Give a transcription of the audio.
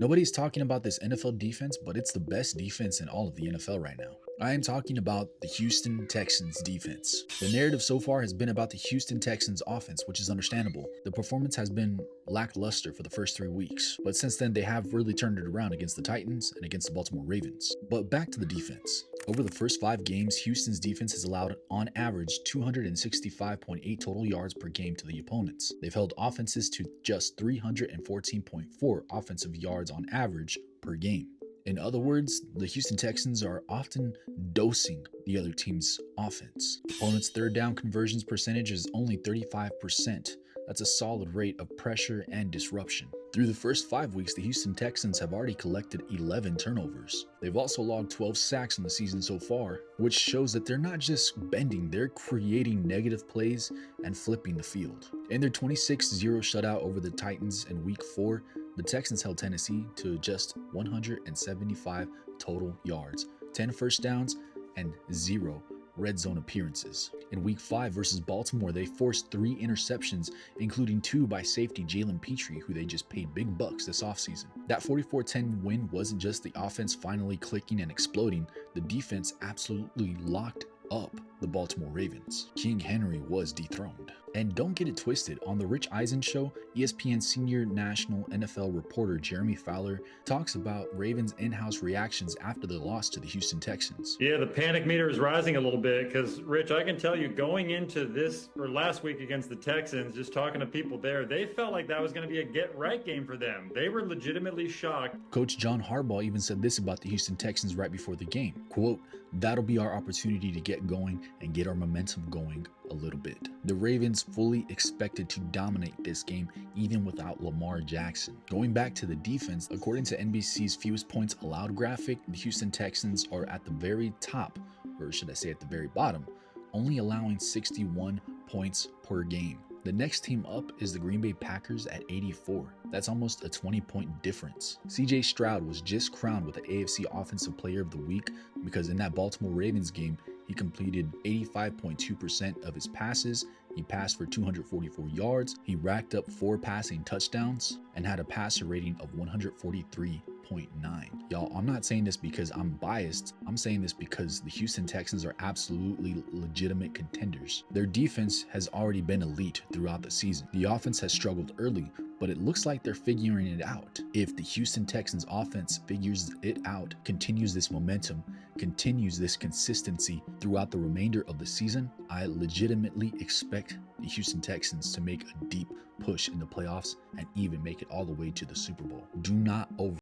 Nobody's talking about this NFL defense, but it's the best defense in all of the NFL right now. I am talking about the Houston Texans defense. The narrative so far has been about the Houston Texans offense, which is understandable. The performance has been lackluster for the first 3 weeks, but since then they have really turned it around against the Titans and against the Baltimore Ravens. But back to the defense. Over the first 5 games, Houston's defense has allowed on average 265.8 total yards per game to the opponents. They've held offenses to just 314.4 offensive yards on average per game. In other words, the Houston Texans are often dosing the other team's offense. Opponents' third down conversions percentage is only 35%. That's a solid rate of pressure and disruption. Through the first 5 weeks, the Houston Texans have already collected 11 turnovers. They've also logged 12 sacks in the season so far, which shows that they're not just bending, they're creating negative plays and flipping the field. In their 26-0 shutout over the Titans in Week 4, the Texans held Tennessee to just 175 total yards, 10 first downs, and 0 red zone appearances. In Week 5 versus Baltimore, they forced 3 interceptions, including 2 by safety Jalen Petrie, who they just paid big bucks this offseason. That 44-10 win wasn't just the offense finally clicking and exploding, the defense absolutely locked up the Baltimore Ravens. King Henry was dethroned. And don't get it twisted, on the Rich Eisen show, ESPN senior national NFL reporter Jeremy Fowler talks about Ravens' in-house reactions after the loss to the Houston Texans. Yeah, the panic meter is rising a little bit because, Rich, I can tell you going into this or last week against the Texans, just talking to people there, they felt like that was going to be a get-right game for them. They were legitimately shocked. Coach John Harbaugh even said this about the Houston Texans right before the game, quote, "That'll be our opportunity to get going and get our momentum going a little bit." The Ravens fully expected to dominate this game even without Lamar Jackson. Going back to the defense, according to NBC's fewest points allowed graphic, the Houston Texans are at the very top, or should I say at the very bottom, only allowing 61 points per game. The next team up is the Green Bay Packers at 84. That's almost a 20-point difference. CJ Stroud was just crowned with the AFC Offensive Player of the Week because in that Baltimore Ravens game, he completed 85.2% of his passes. He passed for 244 yards. He racked up 4 passing touchdowns and had a passer rating of 143.9. Y'all, I'm not saying this because I'm biased. I'm saying this because the Houston Texans are absolutely legitimate contenders. Their defense has already been elite throughout the season. The offense has struggled early, but it looks like they're figuring it out. If the Houston Texans offense figures it out, continues this momentum, continues this consistency throughout the remainder of the season, I legitimately expect the Houston Texans to make a deep push in the playoffs and even make it all the way to the Super Bowl. Do not over